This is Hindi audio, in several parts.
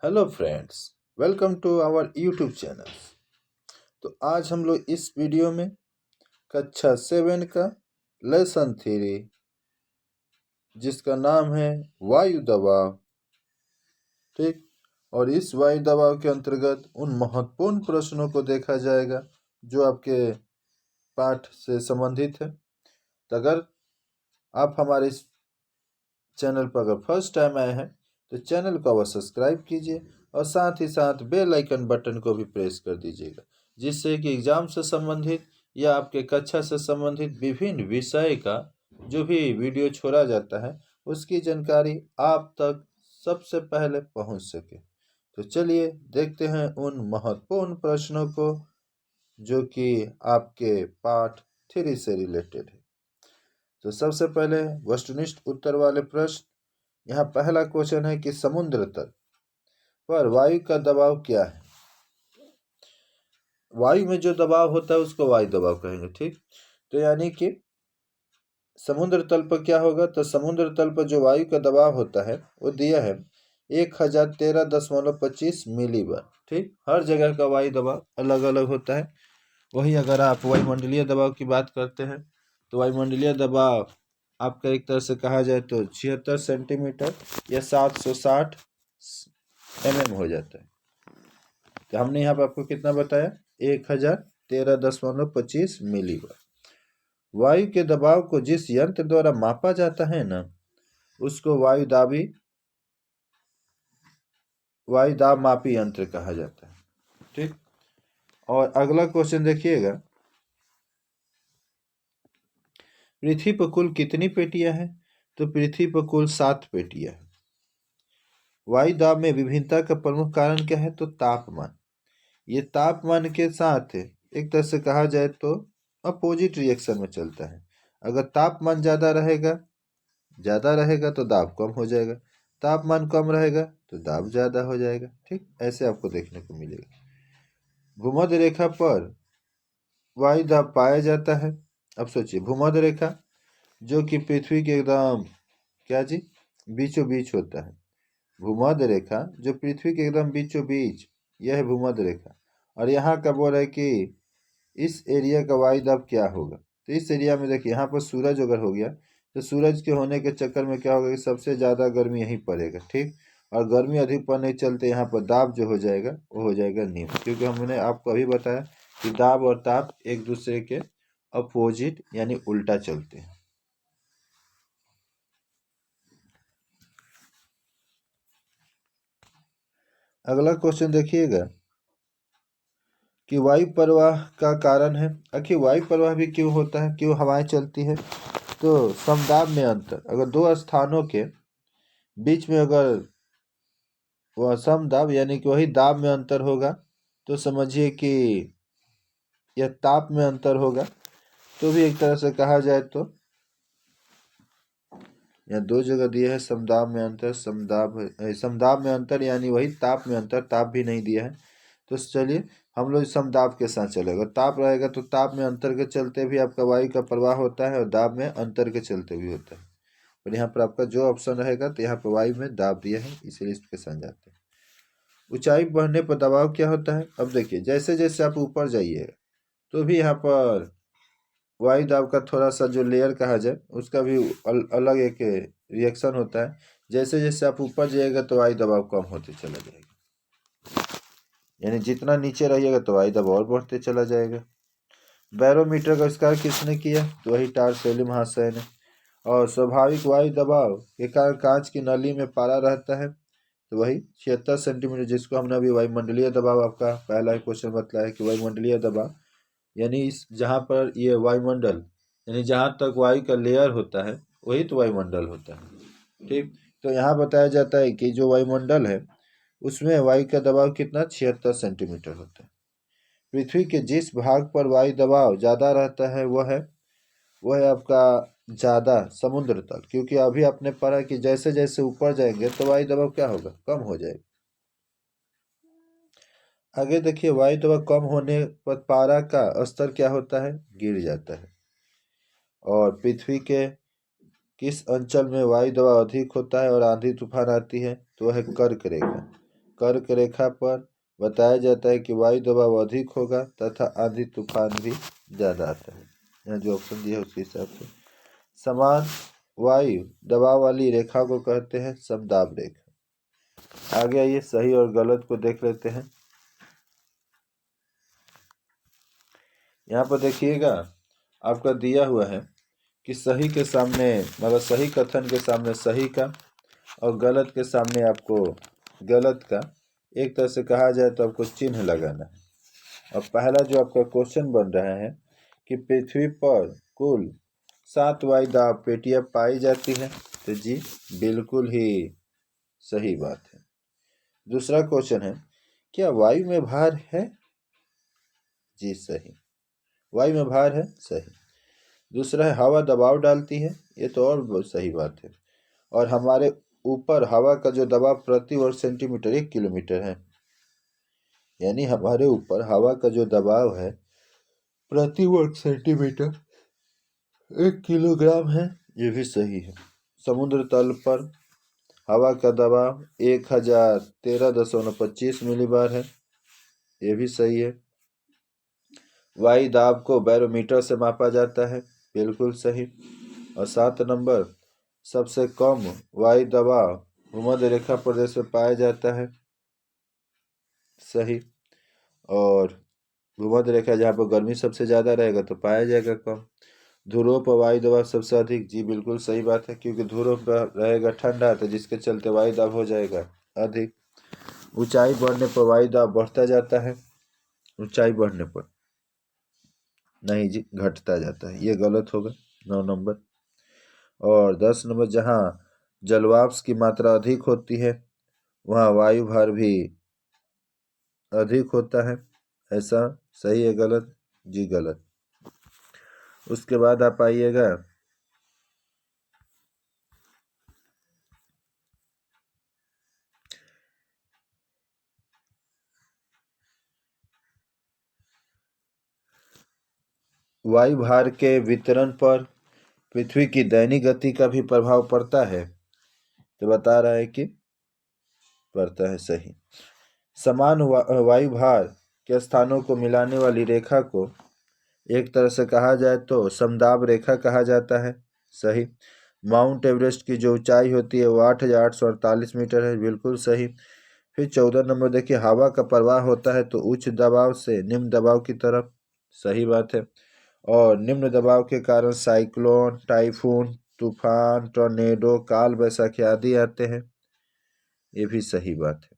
Hello friends, welcome to our YouTube channel. तो आज हम लोग इस वीडियो में कक्षा 7 का लेसन 3 जिसका नाम है वायु दबाव, ठीक। और इस वायु दबाव के अंतर्गत उन महत्वपूर्ण प्रश्नों को देखा जाएगा जो आपके पाठ से संबंधित है। तो अगर आप हमारे इस चैनल पर अगर फर्स्ट टाइम आए हैं तो चैनल को अवश्य सब्सक्राइब कीजिए और साथ ही साथ बेल आइकन बटन को भी प्रेस कर दीजिएगा, जिससे कि एग्जाम से संबंधित या आपके कक्षा से संबंधित विभिन्न विषय का जो भी वीडियो छोड़ा जाता है उसकी जानकारी आप तक सबसे पहले पहुंच सके। तो चलिए देखते हैं उन महत्वपूर्ण प्रश्नों को जो कि आपके पाठ 3 से रिलेटेड है। तो सबसे पहले वस्तुनिष्ठ उत्तर वाले प्रश्न। यहाँ पहला क्वेश्चन है कि समुद्र तल पर वायु का दबाव क्या है। वायु में जो दबाव होता है उसको वायु दबाव कहेंगे, ठीक। तो यानी कि समुद्र तल पर क्या होगा, तो समुद्र तल पर जो वायु का दबाव होता है वो दिया है 1013.25 मिलीबार, ठीक। हर जगह का वायु दबाव अलग अलग होता है। वही अगर आप वायुमंडलीय दबाव की बात करते हैं तो वायुमंडलीय दबाव आपका एक तरह से कहा जाए तो 76 सेंटीमीटर या 760 mm हो जाता है। तो हमने यहाँ पर आपको कितना बताया, 1013.25 मिलीबार। वायु के दबाव को जिस यंत्र द्वारा मापा जाता है ना, उसको वायु दाब मापी यंत्र कहा जाता है, ठीक। और अगला क्वेश्चन देखिएगा, पृथ्वी पर कुल कितनी पेटियां हैं। तो पृथ्वी पर कुल 7 पेटियां हैं। वायु दाब में विभिन्नता का प्रमुख कारण क्या है, तो तापमान। ये तापमान के साथ एक तरह से कहा जाए तो अपोजिट रिएक्शन में चलता है। अगर तापमान ज़्यादा रहेगा तो दाब कम हो जाएगा, तापमान कम रहेगा तो दाब ज़्यादा हो जाएगा, ठीक। ऐसे आपको देखने को मिलेगा। भूमध्य रेखा पर वायु दाब पाया जाता है। अब सोचिए, भूमध्य रेखा जो कि पृथ्वी के एकदम क्या जी बीचों बीच होता है। भूमध्य रेखा जो पृथ्वी के एकदम बीचों बीच, यह है भूमध्य रेखा। और यहाँ का बोल रहा है कि इस एरिया का वायु दाब क्या होगा। तो इस एरिया में देखिए, यहाँ पर सूरज अगर हो गया तो सूरज के होने के चक्कर में क्या होगा कि सबसे ज़्यादा गर्मी यहीं पड़ेगा, ठीक। और गर्मी अधिक पड़ने के चलते यहाँ पर दाब जो हो जाएगा वो हो जाएगा निम्न, क्योंकि हमने आपको अभी बताया कि दाब और ताप एक दूसरे के अपोजिट यानी उल्टा चलते हैं। अगला क्वेश्चन देखिएगा कि वायु प्रवाह का कारण है। आखिर वायु प्रवाह भी क्यों होता है, क्यों हवाएं चलती है। तो समदाब में अंतर, अगर दो स्थानों के बीच में अगर वह समदाब यानी कि वही दाब में अंतर होगा तो समझिए कि यह ताप में अंतर होगा। तो भी एक तरह से कहा जाए तो यहाँ दो जगह दिए हैं समदाब में अंतर, समदाब में अंतर यानी वही ताप में अंतर, ताप भी नहीं दिया है। तो चलिए हम लोग समदाब के साथ चलेगा। ताप रहेगा तो ताप में अंतर के चलते भी आपका वायु का प्रवाह होता है और दाब में अंतर के चलते भी होता है। और यहाँ पर आपका जो ऑप्शन रहेगा तो यहाँ पर वायु में दाब दिया है, इसीलिए इसके साथ जाते हैं। ऊंचाई बढ़ने पर दबाव क्या होता है। अब देखिए, जैसे जैसे आप ऊपर जाइएगा तो भी यहाँ पर वायु दाब का थोड़ा सा जो लेयर कहा जाए उसका भी अलग एक रिएक्शन होता है। जैसे जैसे आप ऊपर जाइएगा तो वायु दबाव कम होते चला जाएगा, यानी जितना नीचे रहिएगा तो वायु दबाव और बढ़ते चला जाएगा। बैरोमीटर का आविष्कार किसने किया, तो वही टार्सेली महाशय ने। और स्वाभाविक वायु दबाव के कारण कांच की नली में पारा रहता है, तो वही 76 सेंटीमीटर, जिसको हमने अभी वायुमंडलीय दबाव, आपका पहला क्वेश्चन बताया कि वायुमंडलीय दबाव यानी इस जहाँ पर ये वायुमंडल यानी जहाँ तक वायु का लेयर होता है वही तो वायुमंडल होता है, ठीक। तो यहाँ बताया जाता है कि जो वायुमंडल है उसमें वायु का दबाव कितना 76 सेंटीमीटर होता है। पृथ्वी के जिस भाग पर वायु दबाव ज़्यादा रहता है वह है आपका ज़्यादा समुद्र तल, क्योंकि अभी आपने पढ़ा कि जैसे जैसे ऊपर जाएंगे तो वायु दबाव क्या होगा, कम हो जाएगा। आगे देखिए, वायु दबाव कम होने पर पारा का स्तर क्या होता है, गिर जाता है। और पृथ्वी के किस अंचल में वायु दबाव अधिक होता है और आंधी तूफान आती है, तो वह है कर्क रेखा। कर्क रेखा पर बताया जाता है कि वायु दबाव अधिक होगा तथा आंधी तूफान भी ज़्यादा आता है। यहाँ जो ऑप्शन दिया है उसके हिसाब से समान वायु दबाव वाली रेखा को कहते हैं समदाब रेखा। आगे आइए सही और गलत को देख लेते हैं। यहाँ पर देखिएगा आपका दिया हुआ है कि सही के सामने मतलब सही कथन के सामने सही का और गलत के सामने आपको गलत का एक तरह से कहा जाए तो आपको चिन्ह लगाना है। और पहला जो आपका क्वेश्चन बन रहा है कि पृथ्वी पर कुल 7 वायुदाब पेटियां पाई जाती हैं, तो जी बिल्कुल ही सही बात है। दूसरा क्वेश्चन है क्या वायु में भार है? जी सही, वायु में भार है, सही। दूसरा है हवा दबाव डालती है, ये तो और बहुत सही बात है। और हमारे ऊपर हवा का जो दबाव प्रति वर्ग सेंटीमीटर 1 किलोमीटर है, यानी हमारे ऊपर हवा का जो दबाव है प्रति वर्ग सेंटीमीटर 1 किलोग्राम है, ये भी सही है। समुद्र तल पर हवा का दबाव 1013.25 मिलीबार है, ये भी सही है। वायु दाब को बैरोमीटर से मापा जाता है, बिल्कुल सही। और 7 नंबर सबसे कम वायु दबाव भूमध्य रेखा प्रदेश में पाया जाता है, सही। और भूमध्य रेखा जहाँ पर गर्मी सबसे ज़्यादा रहेगा तो पाया जाएगा कम। ध्रुवों पर वायु दबाव सबसे अधिक, जी बिल्कुल सही बात है, क्योंकि ध्रुवों पर रहेगा ठंडा तो जिसके चलते वायु दाब हो जाएगा अधिक। ऊंचाई बढ़ने पर वायु दाब बढ़ता जाता है, ऊंचाई बढ़ने पर नहीं जी, घटता जाता है, ये गलत होगा 9 नंबर। और 10 नंबर जहाँ जलवाष्प की मात्रा अधिक होती है वहाँ वायु भार भी अधिक होता है, ऐसा सही है गलत? जी गलत। उसके बाद आप आइएगा वायु भार के वितरण पर पृथ्वी की दैनिक गति का भी प्रभाव पड़ता है, तो बता रहा है कि पड़ता है, सही। समान वायु भार के स्थानों को मिलाने वाली रेखा को एक तरह से कहा जाए तो समदाब रेखा कहा जाता है, सही। माउंट एवरेस्ट की जो ऊंचाई होती है वो 8,848 मीटर है, बिल्कुल सही। फिर 14 नंबर देखिए हवा का प्रवाह होता है तो उच्च दबाव से निम्न दबाव की तरफ, सही बात है। और निम्न दबाव के कारण साइक्लोन, टाइफून, तूफान, टॉर्नेडो, काल वैसाखी आदि आते हैं, ये भी सही बात है।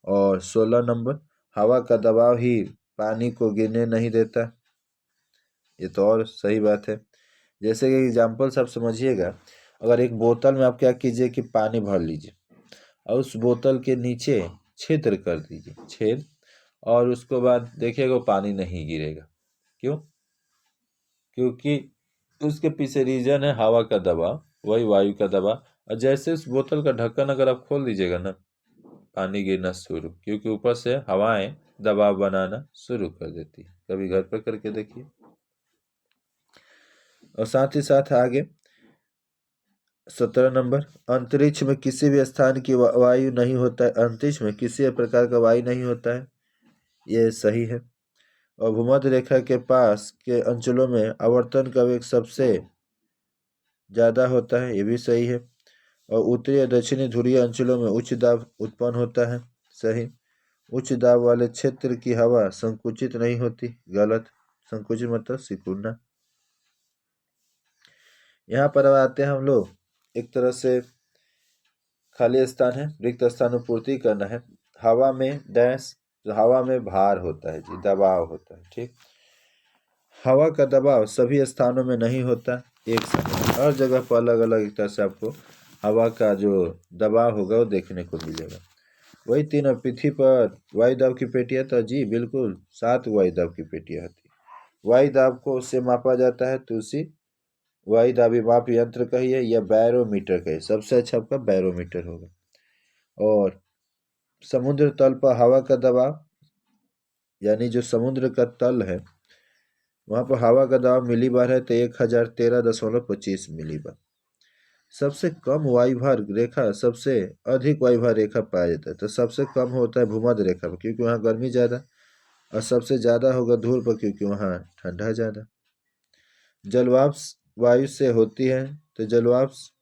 और 16 नंबर हवा का दबाव ही पानी को गिरने नहीं देता, ये तो और सही बात है। जैसे कि एग्जाम्पल सब समझिएगा, अगर एक बोतल में आप क्या कीजिए कि पानी भर लीजिए और उस बोतल के नीचे छिद्र कर दीजिए, छेद, और उसके बाद देखिएगा पानी नहीं गिरेगा। क्यों? क्योंकि उसके पीछे रीजन है हवा का दबाव, वही वायु का दबाव। और जैसे उस बोतल का ढक्कन अगर आप खोल दीजिएगा ना, पानी गिरना शुरू, क्योंकि ऊपर से हवाएं दबाव बनाना शुरू कर देती है। कभी घर पर करके देखिए। और साथ ही साथ आगे 17 नंबर अंतरिक्ष में किसी भी स्थान की वायु नहीं होता है, अंतरिक्ष में किसी प्रकार का वायु नहीं होता है, ये सही है। और भूमध्य रेखा के पास के अंचलों में आवर्तन का वेग सबसे ज़्यादा होता है, ये भी सही है। और उत्तरी या दक्षिणी ध्रुवीय अंचलों में उच्च दाब उत्पन्न होता है, सही। उच्च दाब वाले क्षेत्र की हवा संकुचित नहीं होती, गलत। संकुचित मतलब सिकुड़ना। यहाँ पर अब आते हैं हम लोग, एक तरह से खाली स्थान है, रिक्त स्थानों पूर्ति करना है। हवा में डैश, हवा में भार होता है जी, दबाव होता है, ठीक। हवा का दबाव सभी स्थानों में नहीं होता एक साथ, हर जगह पर अलग अलग एक तरह से आपको हवा का जो दबाव होगा वो देखने को मिलेगा। वही 3 और पृथ्वी पर वायु दाब की पेटियां, तो जी बिल्कुल 7 वायु दाब की पेटियां होती है। वायु दाब को उससे मापा जाता है तो उसी वायु दाबी माप यंत्र कहिए या बैरोमीटर कहिए, सबसे अच्छा आपका बैरोमीटर होगा। और समुद्र तल पर हवा का दबाव, यानी जो समुद्र का तल है वहाँ पर हवा का दबाव मिलीबार है तो 1013.25 मिलीबार। सबसे कम वायुभार रेखा सबसे अधिक वायुभार रेखा पाया जाता है। तो सबसे कम होता है भूमध्य रेखा पर, क्योंकि वहाँ गर्मी ज़्यादा, और सबसे ज़्यादा होगा ध्रुव पर, क्योंकि वहाँ ठंडा ज़्यादा। जलवाष्प वायु से होती है, तो जलवाष्प,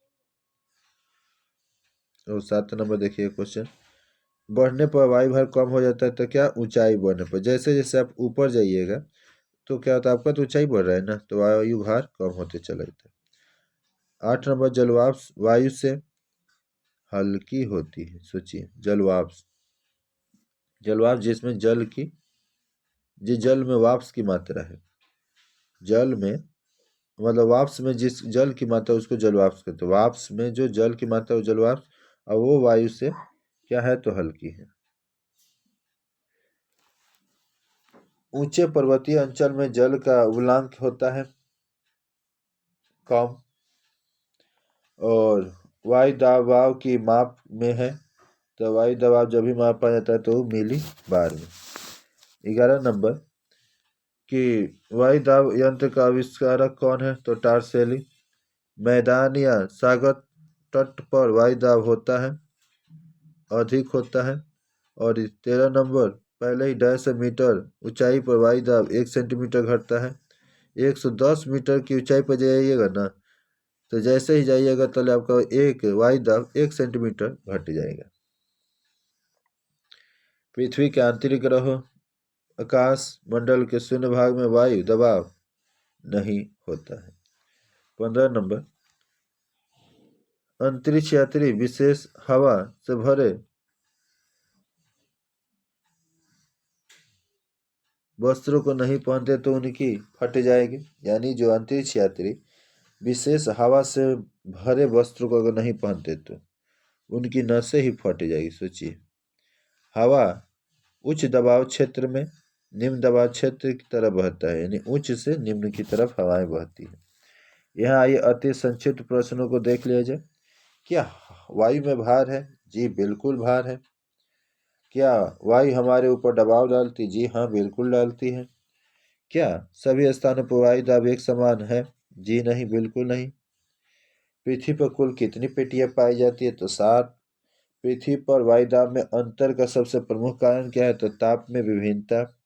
और 7 नंबर देखिए क्वेश्चन, बढ़ने पर वायुभार कम हो जाता है, तो क्या, ऊंचाई बढ़ने पर। जैसे जैसे आप ऊपर जाइएगा तो क्या होता है, आपका तो ऊंचाई बढ़ रहा है ना, तो वायुभार कम होते चला जाता है। 8 नंबर, जलवाष्प वायु से हल्की होती है। सोचिए, जलवाष्प, जलवाष्प जिसमें जल की, जिस जल में वाष्प की मात्रा है, जल में मतलब वाष्प में जिस जल की मात्रा उसको जलवाष्प कहते हैं। वाष्प में जो जल की मात्रा वो जलवाष्प, और वो वायु से क्या है, तो हल्की है। ऊंचे पर्वतीय अंचल में जल का उल्लांक होता है कम, और वायु दबाव की माप में है, तो वायु दबाव जब भी मापा जाता है तो मिली बार में। 11 नंबर कि वायु दाब यंत्र का आविष्कारक कौन है, तो टार्सेली। मैदान या सागर तट पर वायु दाब होता है, अधिक होता है। और 13 नंबर, पहले ही 150 मीटर ऊंचाई पर वायु दाब 1 सेंटीमीटर घटता है। 110 मीटर की ऊंचाई पर जाइएगा ना, तो जैसे ही जाइएगा तले आपका एक वायु दाब 1 सेंटीमीटर घट जाएगा। पृथ्वी के आंतरिक ग्रहों, आकाश मंडल के शून्य भाग में वायु दबाव नहीं होता है। 15 नंबर, अंतरिक्ष यात्री विशेष हवा से भरे वस्त्रों को नहीं पहनते तो उनकी फट जाएगी। यानी जो अंतरिक्ष यात्री विशेष हवा से भरे वस्त्रों को अगर नहीं पहनते तो उनकी नसें ही फट जाएगी। सोचिए, हवा उच्च दबाव क्षेत्र में निम्न दबाव क्षेत्र की तरफ बहता है, यानी उच्च से निम्न की तरफ हवाएं बहती है। यहाँ आइए अति संक्षिप्त प्रश्नों को देख लिया जाए। क्या वायु में भार है? जी बिल्कुल भार है। क्या वायु हमारे ऊपर दबाव डालती? जी हाँ, बिल्कुल डालती है। क्या सभी स्थानों पर वायु दाब एक समान है? जी नहीं, बिल्कुल नहीं। पृथ्वी पर कुल कितनी पेटियां पाई जाती है? तो 7। पृथ्वी पर वायु दाब में अंतर का सबसे प्रमुख कारण क्या है? तो ताप में विभिन्नता।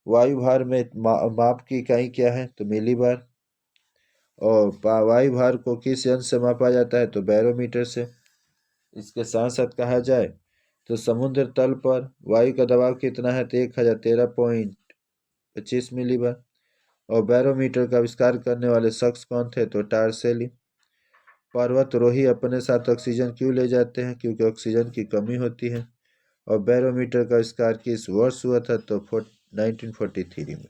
वायु भार में माप की इकाई क्या है? तो मिलीबार। और वायु भार को किस यंत्र से मापा जाता है? तो बैरोमीटर से। इसके साथ साथ कहा जाए तो समुद्र तल पर वायु का दबाव कितना है? तो 1013.25 मिलीबार। और बैरोमीटर का आविष्कार करने वाले शख्स कौन थे? तो टार्सेली। पर्वतरोही अपने साथ ऑक्सीजन क्यों ले जाते हैं? क्योंकि ऑक्सीजन की कमी होती है। और बैरोमीटर का आविष्कार किस वर्ष हुआ था? तो 1943 में।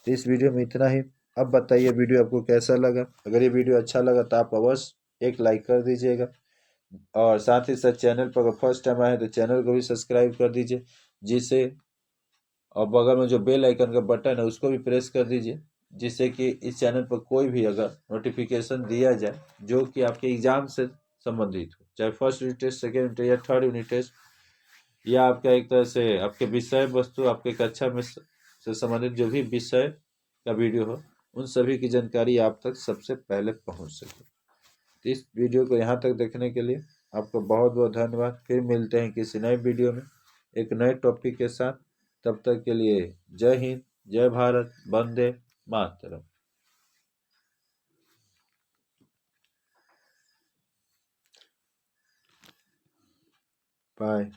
तो इस वीडियो में इतना ही। अब बताइए वीडियो आपको कैसा लगा। अगर ये वीडियो अच्छा लगा तो आप अवश्य एक लाइक कर दीजिएगा, और साथ ही साथ चैनल पर अगर फर्स्ट टाइम आए तो चैनल को भी सब्सक्राइब कर दीजिए, जिससे, और बगल में जो बेल आइकन का बटन है उसको भी प्रेस कर दीजिए, जिससे कि इस चैनल पर कोई भी अगर नोटिफिकेशन दिया जाए जो कि आपके एग्जाम से संबंधित हो, चाहे first unit test, second unit या थर्ड यूनिट टेस्ट, या आपका एक तरह से आपके विषय वस्तु, आपके कक्षा में से संबंधित जो भी विषय का वीडियो हो, उन सभी की जानकारी आप तक सबसे पहले पहुंच सके। तो इस वीडियो को यहाँ तक देखने के लिए आपको बहुत बहुत धन्यवाद। फिर मिलते हैं किसी नए वीडियो में एक नए टॉपिक के साथ। तब तक के लिए जय हिंद, जय भारत, वंदे मातरम। बाय।